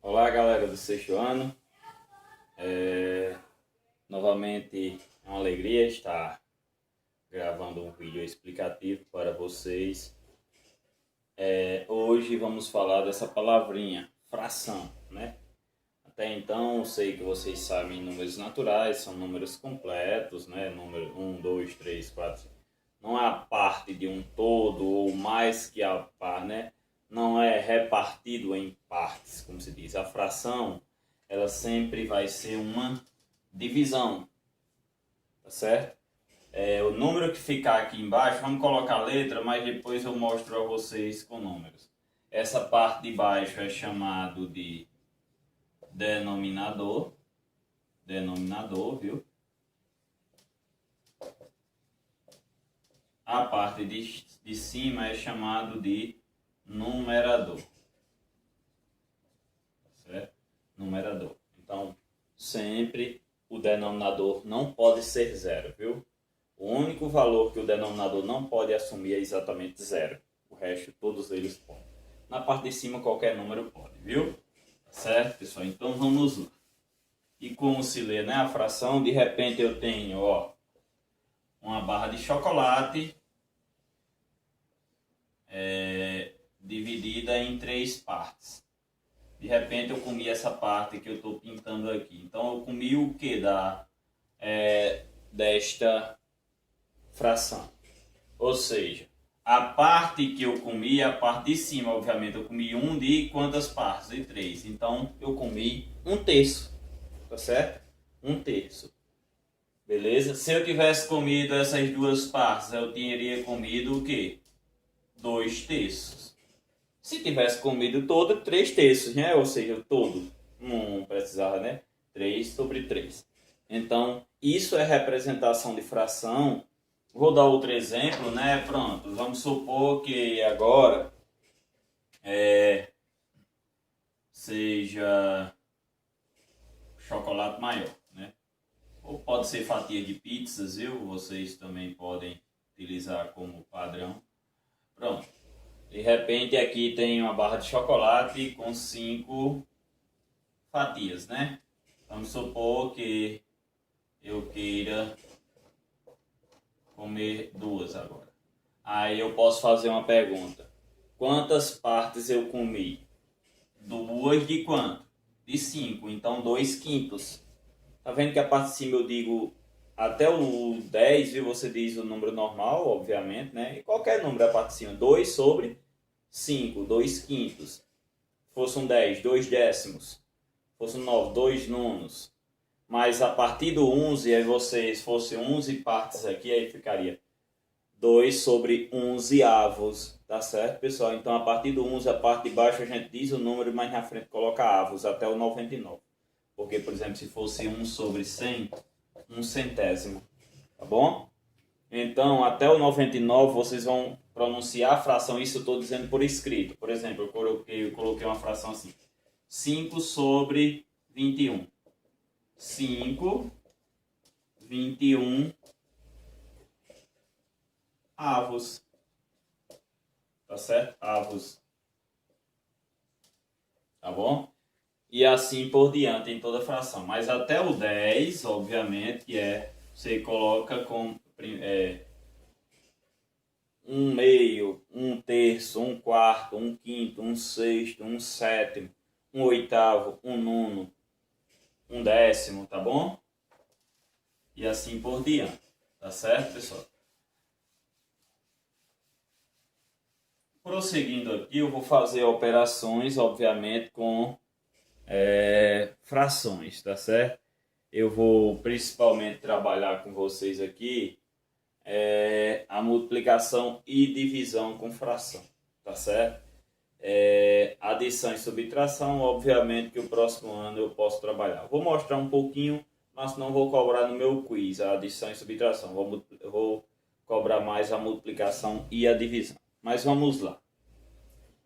Olá, galera do sexto ano. Novamente é uma alegria estar gravando um vídeo explicativo para vocês. Hoje vamos falar dessa palavrinha, fração, né? Até então, eu sei que vocês sabem números naturais, são números completos, né? Número 1, 2, 3, 4. Não é a parte de um todo ou mais que a par, né? Não é repartido em partes, como se diz. A fração, ela sempre vai ser uma divisão, tá certo? O número que ficar aqui embaixo, vamos colocar a letra, mas depois eu mostro a vocês com números. Essa parte de baixo é chamado de denominador, viu? A parte de cima é chamado de numerador, certo? Numerador. Então, sempre o denominador não pode ser zero, viu? O único valor que o denominador não pode assumir é exatamente zero. O resto, todos eles podem. Na parte de cima, qualquer número pode, viu? Certo, pessoal? Então, vamos lá. E como se lê, né, a fração, de repente eu tenho, ó, uma barra de chocolate dividida em 3 partes. De repente eu comi essa parte que eu estou pintando aqui. Então eu comi o que desta fração? Ou seja, a parte que eu comi é a parte de cima, obviamente. Eu comi um de quantas partes? De 3. Então eu comi 1/3. Tá certo? 1/3. Beleza? Se eu tivesse comido essas duas partes, eu teria comido o quê? 2/3. Se tivesse comido todo, 3/3, né? Ou seja, todo. Não precisava, né? 3/3. Então, isso é representação de fração. Vou dar outro exemplo, né? Pronto, vamos supor que agora seja chocolate maior, né? Ou pode ser fatia de pizzas, viu? Vocês também podem utilizar como padrão. Pronto. De repente aqui tem uma barra de chocolate com 5 fatias, né? Vamos supor que eu queira comer 2 agora. Aí eu posso fazer uma pergunta. Quantas partes eu comi? 2 de quanto? De 5. Então 2/5. Tá vendo que a parte de cima eu digo até o 10, viu? Você diz o número normal, obviamente, né? E qualquer número a parte de cima. 2/5, 2/5. Fosse um 10, 2/10. Fosse um 9, 2/9. Mas a partir do 11, aí vocês fossem 11 partes aqui, aí ficaria 2/11avos, tá certo, pessoal? Então, a partir do 11, a parte de baixo, a gente diz o número, mas na frente coloca avos, até o 99. Porque, por exemplo, se fosse 1/100, 1/100º, tá bom? Então, até o 99, vocês vão pronunciar a fração, isso eu estou dizendo por escrito. Por exemplo, eu coloquei uma fração assim, 5/21. 5/21 avos. Tá certo? Avos. Tá bom? E assim por diante em toda fração. Mas até o 10, obviamente, você coloca com 1/2, 1/3, 1/4, 1/5, 1/6, 1/7, 1/8, 1/9, 1/10, tá bom? E assim por diante. Tá certo, pessoal? Prosseguindo aqui, eu vou fazer operações, obviamente, com frações, tá certo? Eu vou principalmente trabalhar com vocês aqui a multiplicação e divisão com fração, tá certo? Adição e subtração, obviamente que o próximo ano eu posso trabalhar. Vou mostrar um pouquinho, mas não vou cobrar no meu quiz a adição e subtração. Eu vou cobrar mais a multiplicação e a divisão. Mas vamos lá.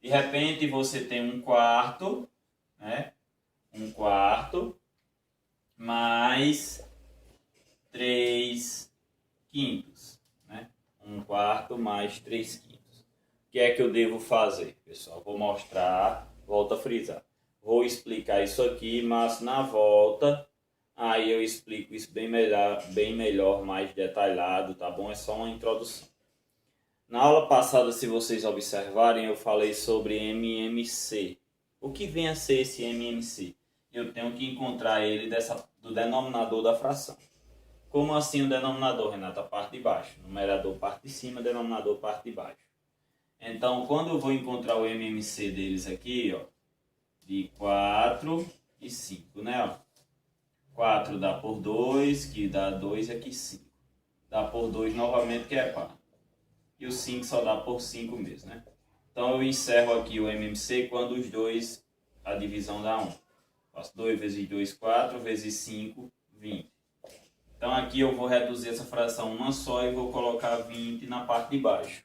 De repente você tem 1/4, né? 1/4 mais 3/5, né? 1/4 mais 3/5. O que é que eu devo fazer, pessoal? Vou mostrar, volto a frisar. vou explicar isso aqui, mas na volta aí eu explico isso bem melhor, mais detalhado, tá bom? É só uma introdução. Na aula passada, se vocês observarem, eu falei sobre MMC. O que vem a ser esse MMC? Eu tenho que encontrar ele do denominador da fração. Como assim o denominador, Renato? A parte de baixo. Numerador, parte de cima, denominador, parte de baixo. Então, quando eu vou encontrar o MMC deles aqui, ó, de 4 e 5, né? Ó, 4 dá por 2, que dá 2, aqui 5. Dá por 2 novamente, que é par. E o 5 só dá por 5 mesmo, né? Então, eu encerro aqui o MMC quando os dois, a divisão dá 1. Faço 2 vezes 2, 4, vezes 5, 20. Então, aqui eu vou reduzir essa fração uma só e vou colocar 20 na parte de baixo.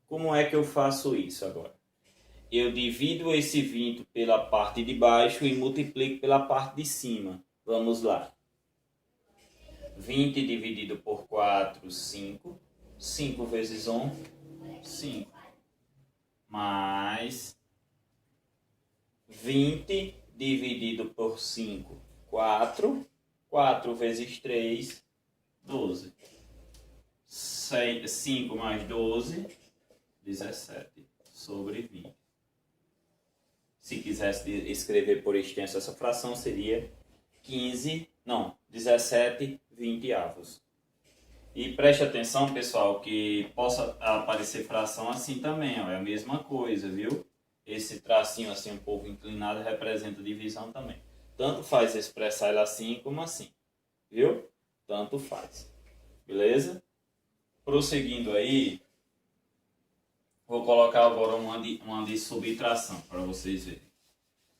Como é que eu faço isso agora? Eu divido esse 20 pela parte de baixo e multiplico pela parte de cima. Vamos lá. 20 dividido por 4, 5. 5 vezes 1, 5. Mais 20 dividido por 5, 4. 4 vezes 3, 12. 5 mais 12, 17 sobre 20. Se quisesse escrever por extenso essa fração, seria 17 20avos. E preste atenção, pessoal, que possa aparecer fração assim também, ó, é a mesma coisa, viu? Esse tracinho assim um pouco inclinado representa divisão também. Tanto faz expressar ela assim como assim, viu? Tanto faz. Beleza? Prosseguindo aí, vou colocar agora uma de subtração para vocês verem.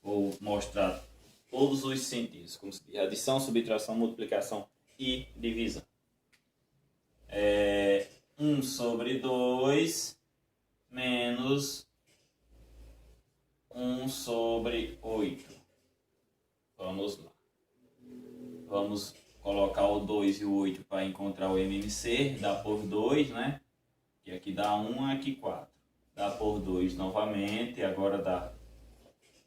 Vou mostrar todos os sentidos, como se diz, adição, subtração, multiplicação e divisão. 1 sobre 2 menos 1 sobre 8. Vamos lá. Vamos colocar o 2 e o 8 para encontrar o MMC. Dá por 2, né? Que aqui dá 1, aqui 4. Dá por 2 novamente, agora dá.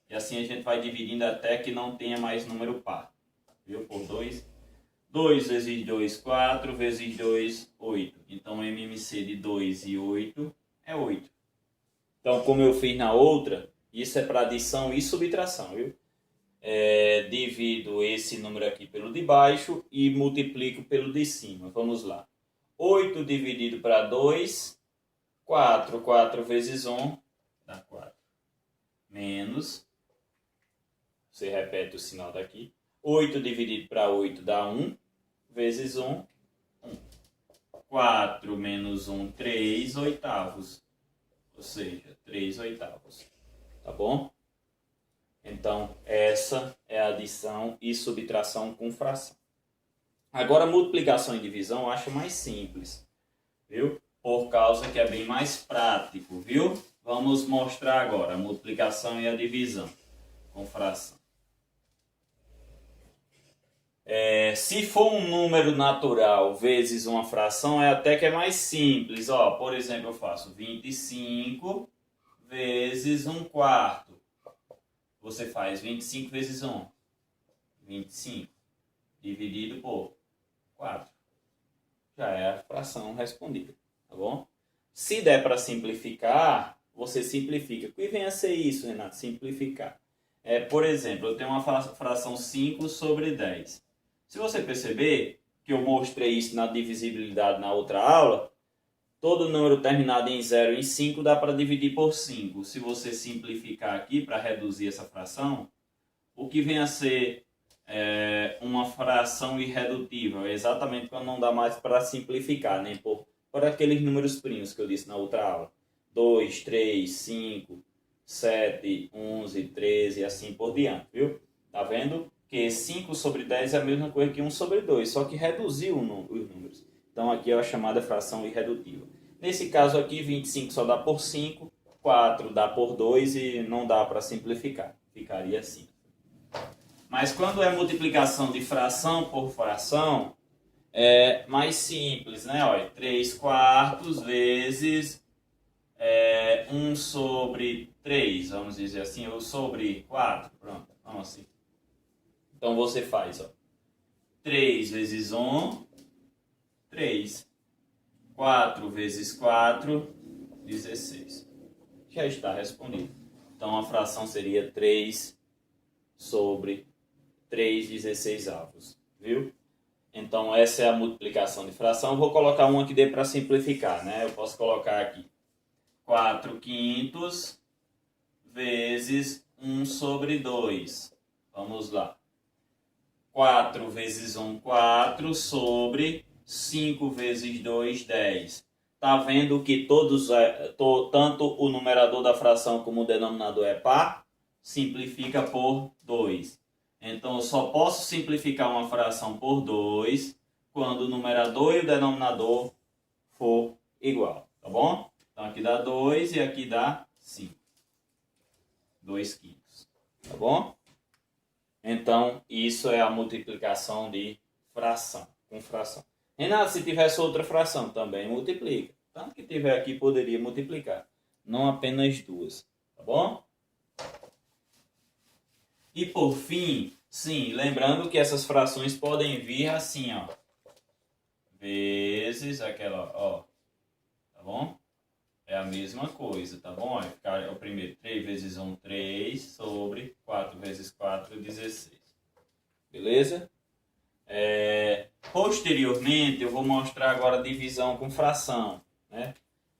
E assim a gente vai dividindo até que não tenha mais número par. Viu? Por 2. 2 vezes 2, 4. Vezes 2, 8. Então o MMC de 2 e 8 é 8. Então, como eu fiz na outra, isso é para adição e subtração, viu? Divido esse número aqui pelo de baixo e multiplico pelo de cima. Vamos lá. 8 dividido para 2, 4. 4 vezes 1 dá 4. Menos, você repete o sinal daqui. 8 dividido para 8 dá 1. Vezes 1, 1. 4 menos 1, 3 oitavos. Ou seja, 3 oitavos. Tá bom? Então, essa é a adição e subtração com fração. Agora, multiplicação e divisão eu acho mais simples, viu? Por causa que é bem mais prático, viu? Vamos mostrar agora a multiplicação e a divisão com fração. Se for um número natural vezes uma fração, é até que é mais simples. Ó, por exemplo, eu faço 25 vezes 1/4. Você faz 25 vezes 1. 25 dividido por 4. Já é a fração respondida, tá bom? Se der para simplificar, você simplifica. O que vem a ser isso, Renato? Simplificar. Por exemplo, eu tenho uma fração 5 sobre 10. Se você perceber que eu mostrei isso na divisibilidade na outra aula, todo número terminado em 0 e em 5 dá para dividir por 5. Se você simplificar aqui para reduzir essa fração, o que vem a ser uma fração irredutível? É exatamente quando não dá mais para simplificar, nem por aqueles números primos que eu disse na outra aula. 2, 3, 5, 7, 11, 13 e assim por diante, viu? Tá vendo? Que 5 sobre 10 é a mesma coisa que 1 sobre 2, só que reduziu os números. Então aqui é a chamada fração irredutível. Nesse caso aqui, 25 só dá por 5, 4 dá por 2 e não dá para simplificar. Ficaria assim. Mas quando é multiplicação de fração por fração, é mais simples, né? Olha, 3/4 vezes 1 sobre 3, vamos dizer assim, ou sobre 4, pronto, vamos assim. Então você faz, ó, 3 vezes 1, 3. 4 vezes 4, 16. Já está respondido. Então a fração seria 3 sobre 3/16, viu? Então essa é a multiplicação de fração. Vou colocar uma que dê para simplificar, né? Eu posso colocar aqui 4/5 vezes 1 sobre 2. Vamos lá. 4 vezes 1, 4 sobre 5 vezes 2, 10. Tá vendo que tanto o numerador da fração como o denominador é par? Simplifica por 2. Então, eu só posso simplificar uma fração por 2 quando o numerador e o denominador for igual, tá bom? Então, aqui dá 2 e aqui dá 5. 2/5, tá bom? Então, isso é a multiplicação de fração, com fração. Renato, se tivesse outra fração, também multiplica. Tanto que tiver aqui, poderia multiplicar. Não apenas duas, tá bom? E por fim, sim, lembrando que essas frações podem vir assim, ó. Vezes aquela, ó. Tá bom? É a mesma coisa, tá bom? Vai ficar o primeiro 3 vezes 1, 3, sobre 4 vezes 4, 16. Beleza? Posteriormente, eu vou mostrar agora a divisão com fração, né?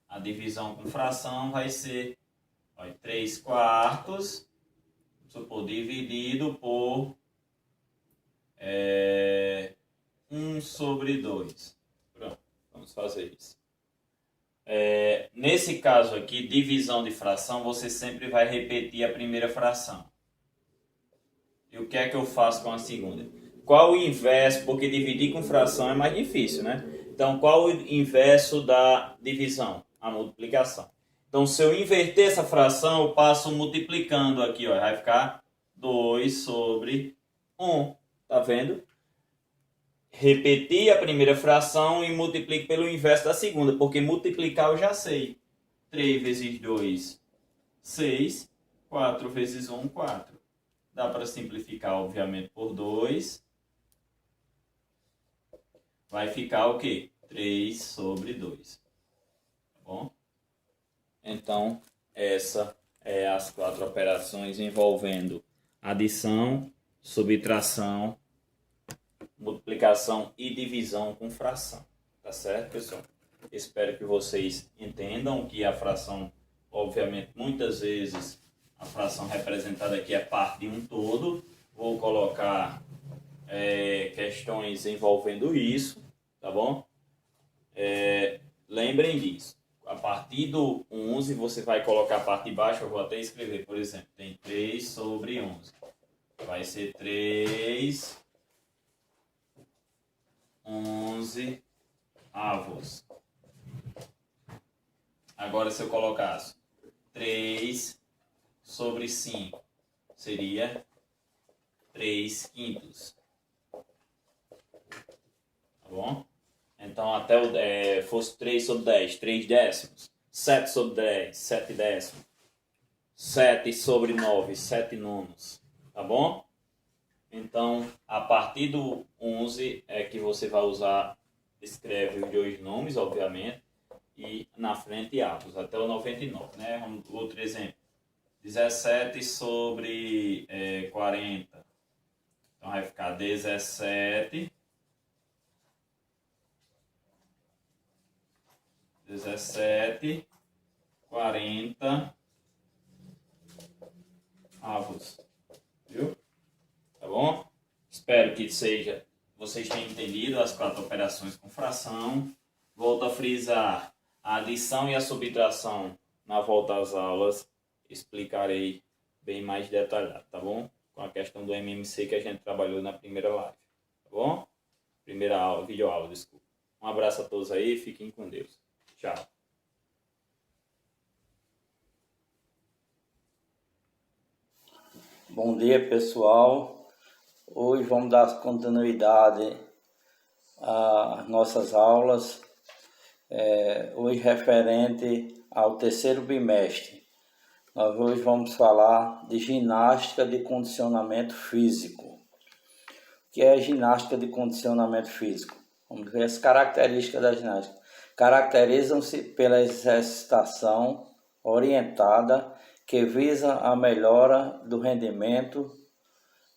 A divisão com fração vai ser 3 quartos, vamos supor, dividido por 1 sobre 2. Pronto, vamos fazer isso. Nesse caso aqui, divisão de fração, você sempre vai repetir a primeira fração. E o que é que eu faço com a segunda? Qual o inverso? Porque dividir com fração é mais difícil, né? Então, qual o inverso da divisão? A multiplicação. Então, se eu inverter essa fração, eu passo multiplicando aqui, ó. Vai ficar 2 sobre 1. Tá vendo? Repetir a primeira fração e multiplico pelo inverso da segunda, porque multiplicar eu já sei. 3 vezes 2, 6. 4 vezes 1, 4. Dá para simplificar, obviamente, por 2. Vai ficar o quê? 3 sobre 2. Tá bom? Então, essa é as 4 operações envolvendo adição, subtração, multiplicação e divisão com fração. Tá certo, pessoal? Espero que vocês entendam que a fração, obviamente, muitas vezes a fração representada aqui é parte de um todo. Vou colocar questões envolvendo isso, tá bom? Lembrem disso. A partir do 11, você vai colocar a parte de baixo, eu vou até escrever, por exemplo, tem 3 sobre 11. Vai ser 3, 11 avos. Agora, se eu colocasse 3 sobre 5, seria 3 quintos. Tá bom? Então, até fosse 3 sobre 10, 3 décimos. 7 sobre 10, 7 décimos. 7 sobre 9, 7 nonos. Tá bom? Então, a partir do 11 é que você vai usar, escreve os dois nomes, obviamente, e na frente avos, até o 99, né? Outro exemplo. 17 sobre 40. Então, vai ficar 17 40 avos. Viu? Tá bom? Espero que vocês tenham entendido as 4 operações com fração. Volto a frisar a adição e a subtração na volta às aulas. Explicarei bem mais detalhado, tá bom? Com a questão do MMC que a gente trabalhou na primeira live. Tá bom? Primeira aula, videoaula, desculpa. Um abraço a todos aí, fiquem com Deus. Tchau. Bom dia, pessoal. Hoje vamos dar continuidade às nossas aulas hoje referente ao terceiro bimestre. Nós hoje vamos falar de ginástica de condicionamento físico. O que é ginástica de condicionamento físico? Vamos ver as características da ginástica. Caracterizam-se pela exercitação orientada que visa a melhora do rendimento,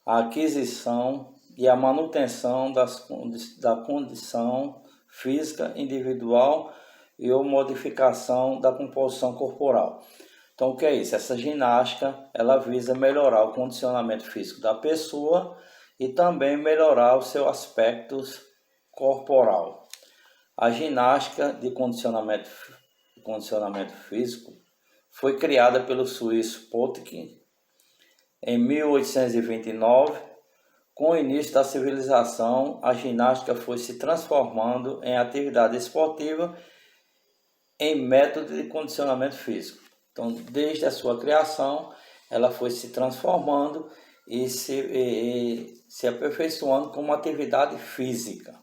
a aquisição e a manutenção da condição física individual e ou modificação da composição corporal. Então, o que é isso? Essa ginástica, ela visa melhorar o condicionamento físico da pessoa e também melhorar os seus aspectos corporal. A ginástica de condicionamento físico foi criada pelo suíço Potkin em 1829. Com o início da civilização, a ginástica foi se transformando em atividade esportiva em método de condicionamento físico. Então, desde a sua criação, ela foi se transformando e se aperfeiçoando como atividade física.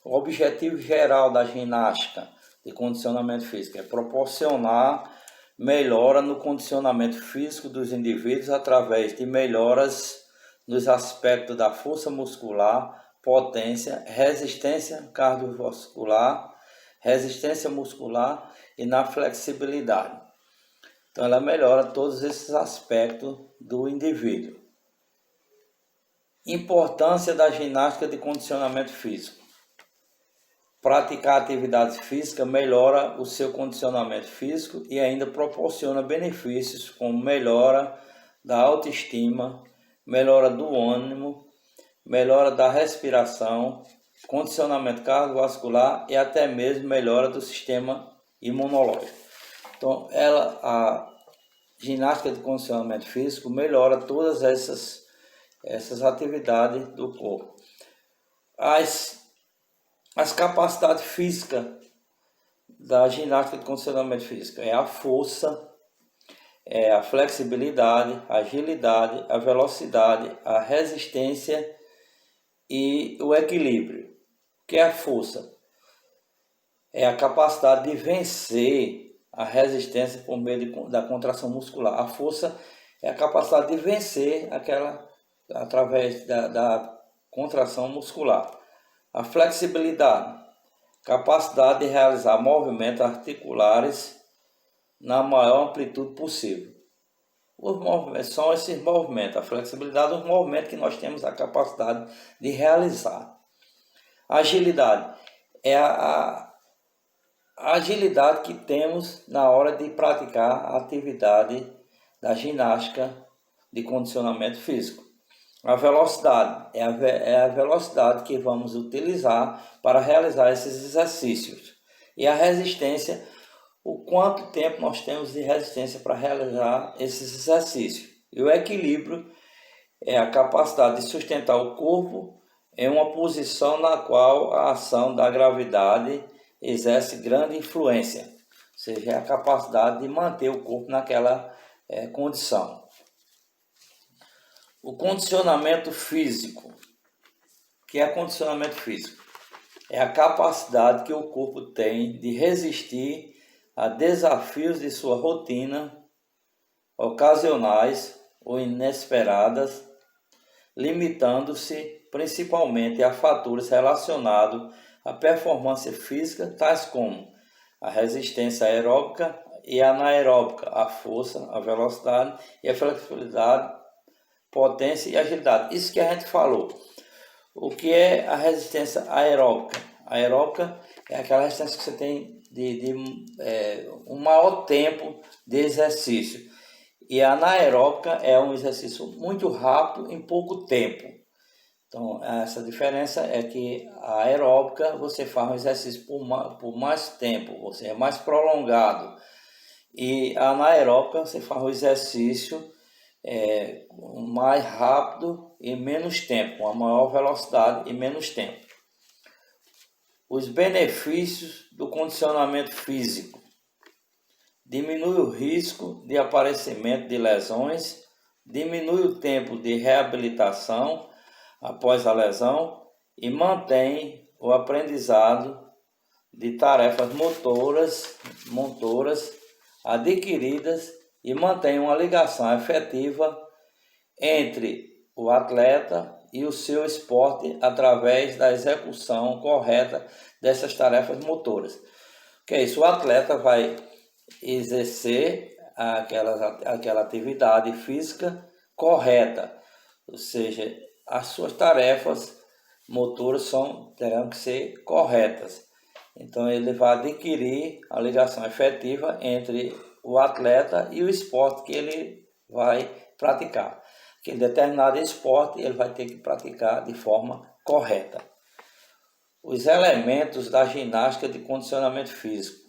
O objetivo geral da ginástica de condicionamento físico é proporcionar melhora no condicionamento físico dos indivíduos através de melhoras nos aspectos da força muscular, potência, resistência cardiovascular, resistência muscular e na flexibilidade. Então, ela melhora todos esses aspectos do indivíduo. Importância da ginástica de condicionamento físico. Praticar atividades físicas melhora o seu condicionamento físico e ainda proporciona benefícios como melhora da autoestima, melhora do ânimo, melhora da respiração, condicionamento cardiovascular e até mesmo melhora do sistema imunológico. Então, a ginástica de condicionamento físico melhora todas essas atividades do corpo. As capacidades físicas da ginástica de condicionamento físico é a força, a flexibilidade, a agilidade, a velocidade, a resistência e o equilíbrio. O que é a força? É a capacidade de vencer a resistência por meio da contração muscular. A força é a capacidade de vencer através da contração muscular. A flexibilidade, capacidade de realizar movimentos articulares na maior amplitude possível. Os movimentos são esses movimentos. A flexibilidade é os movimentos que nós temos a capacidade de realizar. A agilidade é a agilidade que temos na hora de praticar a atividade da ginástica de condicionamento físico. A velocidade é a velocidade que vamos utilizar para realizar esses exercícios. E a resistência, o quanto tempo nós temos de resistência para realizar esses exercícios. E o equilíbrio é a capacidade de sustentar o corpo em uma posição na qual a ação da gravidade exerce grande influência, ou seja, é a capacidade de manter o corpo naquela condição. O condicionamento físico. O que é condicionamento físico? É a capacidade que o corpo tem de resistir a desafios de sua rotina, ocasionais ou inesperadas, limitando-se principalmente a fatores relacionados à performance física, tais como a resistência aeróbica e anaeróbica, a força, a velocidade e a flexibilidade, potência e agilidade. Isso que a gente falou. O que é a resistência aeróbica? A aeróbica é aquela resistência que você tem de um maior tempo de exercício. E a anaeróbica é um exercício muito rápido em pouco tempo. Então, essa diferença é que a aeróbica você faz um exercício por mais tempo, ou seja, é mais prolongado. E a anaeróbica você faz o exercício mais rápido e menos tempo, com a maior velocidade e menos tempo. Os benefícios do condicionamento físico: diminui o risco de aparecimento de lesões, diminui o tempo de reabilitação após a lesão e mantém o aprendizado de tarefas motoras adquiridas e mantém uma ligação efetiva entre o atleta e o seu esporte através da execução correta dessas tarefas motoras. Que é isso? O atleta vai exercer aquela atividade física correta, ou seja, as suas tarefas motoras terão que ser corretas. Então ele vai adquirir a ligação efetiva entre o atleta e o esporte que ele vai praticar. Aquele determinado esporte ele vai ter que praticar de forma correta. Os elementos da ginástica de condicionamento físico.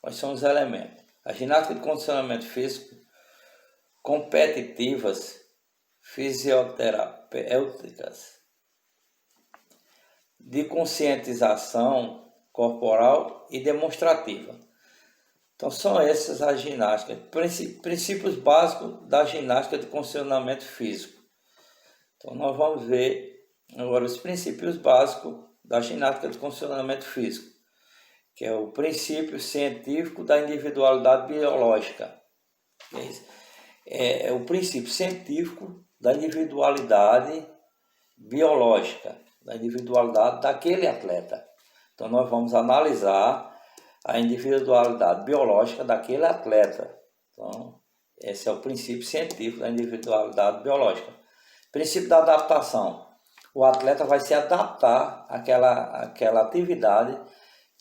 Quais são os elementos? A ginástica de condicionamento físico, competitivas, fisioterapêuticas, de conscientização corporal e demonstrativa. Então são essas as ginásticas, princípios básicos da ginástica de condicionamento físico. Então nós vamos ver agora os princípios básicos da ginástica de condicionamento físico, que é o princípio científico da individualidade biológica. É o princípio científico da individualidade biológica, da individualidade daquele atleta. Então nós vamos analisar a individualidade biológica daquele atleta. Então esse é o princípio científico da individualidade biológica. Princípio da adaptação. O atleta vai se adaptar àquela atividade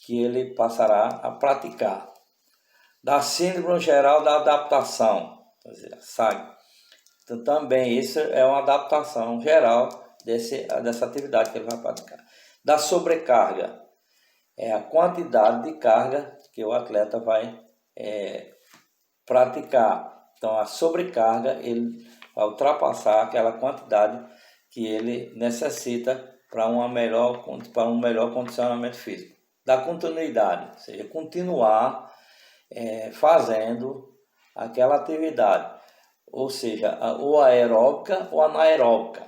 que ele passará a praticar. Da síndrome geral da adaptação, quer dizer, SAG. Então também isso é uma adaptação geral dessa atividade que ele vai praticar. Da sobrecarga, é a quantidade de carga que o atleta vai praticar. Então a sobrecarga, ele vai ultrapassar aquela quantidade que ele necessita para um melhor condicionamento físico. Da continuidade, ou seja, continuar fazendo aquela atividade, ou seja, ou aeróbica ou anaeróbica.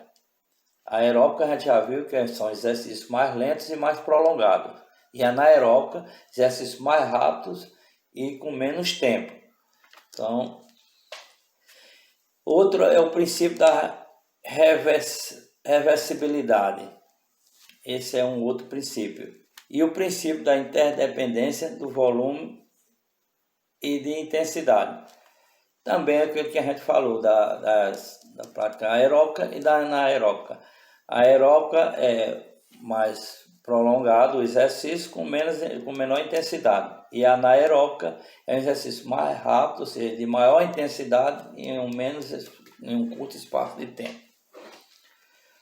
A aeróbica a gente já viu que são exercícios mais lentos e mais prolongados, e a anaeróbica, exercícios mais rápidos e com menos tempo. Então, outro é o princípio da reversibilidade. Esse é um outro princípio. E o princípio da interdependência do volume e de intensidade. Também é aquilo que a gente falou da prática aeróbica e da anaeróbica. A aeróbica é mais prolongado o exercício com menor intensidade. E a anaeróbica é um exercício mais rápido, ou seja, de maior intensidade em um curto espaço de tempo.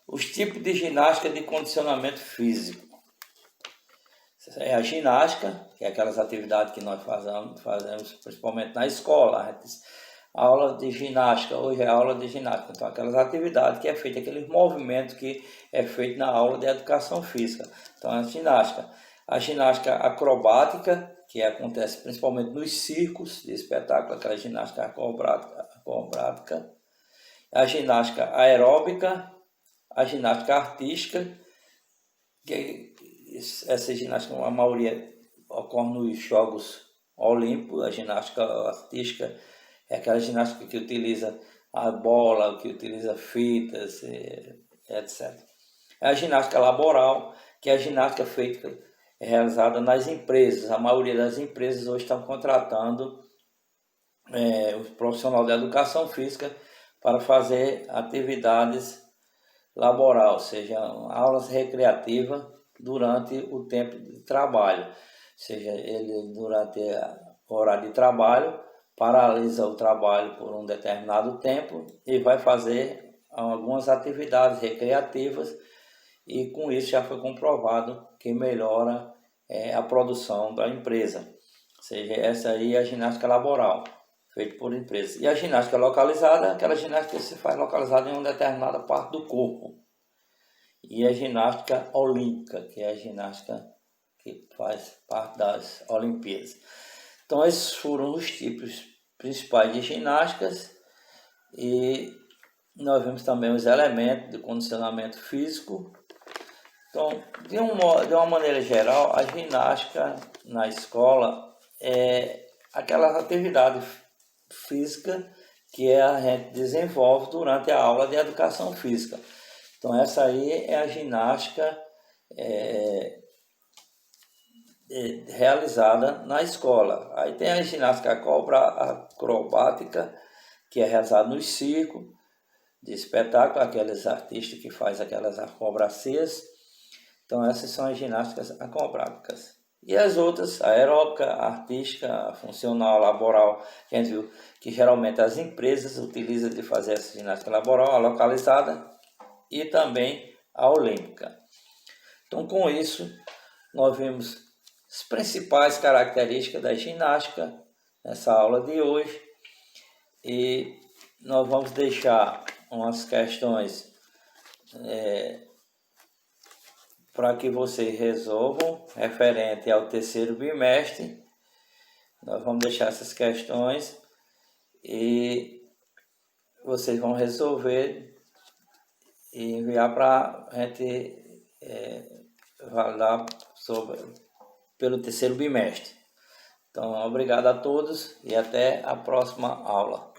Os tipos de ginástica de condicionamento físico. É a ginástica, que é aquelas atividades que nós fazemos principalmente na escola. A aula de ginástica, hoje é a aula de ginástica. Então, aquelas atividades que é feita, aqueles movimentos que é feito na aula de educação física. Então, a ginástica acrobática, que acontece principalmente nos circos de espetáculo, aquela ginástica acrobática. A ginástica aeróbica, a ginástica artística, que essa ginástica, a maioria ocorre nos Jogos Olímpicos. A ginástica artística é aquela ginástica que utiliza a bola, que utiliza fitas, etc. A ginástica laboral, que é a ginástica realizada nas empresas. A maioria das empresas hoje estão contratando o profissional da educação física para fazer atividades laboral, ou seja, aulas recreativas durante o tempo de trabalho. Ou seja, ele durante o horário de trabalho paralisa o trabalho por um determinado tempo e vai fazer algumas atividades recreativas, e com isso já foi comprovado que melhora a produção da empresa. Ou seja, essa aí é a ginástica laboral, feita por empresa. E a ginástica localizada é aquela ginástica que se faz localizada em uma determinada parte do corpo. E a ginástica olímpica, que é a ginástica que faz parte das Olimpíadas. Então esses foram os tipos principais de ginásticas, e nós vimos também os elementos do condicionamento físico, Então, de uma maneira geral, a ginástica na escola é aquela atividade física que a gente desenvolve durante a aula de educação física. Então, essa aí é a ginástica realizada na escola. Aí tem a ginástica acrobática, que é realizada nos circos de espetáculo, aqueles artistas que fazem aquelas acrobacias. Então essas são as ginásticas acrobáticas. E as outras, a aeróbica, a artística, a funcional, a laboral, que a gente viu que geralmente as empresas utilizam de fazer essa ginástica laboral, a localizada e também a olímpica. Então com isso, nós vimos as principais características da ginástica nessa aula de hoje e nós vamos deixar umas questões para que vocês resolvam referente ao terceiro bimestre. Nós vamos deixar essas questões e vocês vão resolver e enviar para a gente validar pelo terceiro bimestre. Então, obrigado a todos e até a próxima aula.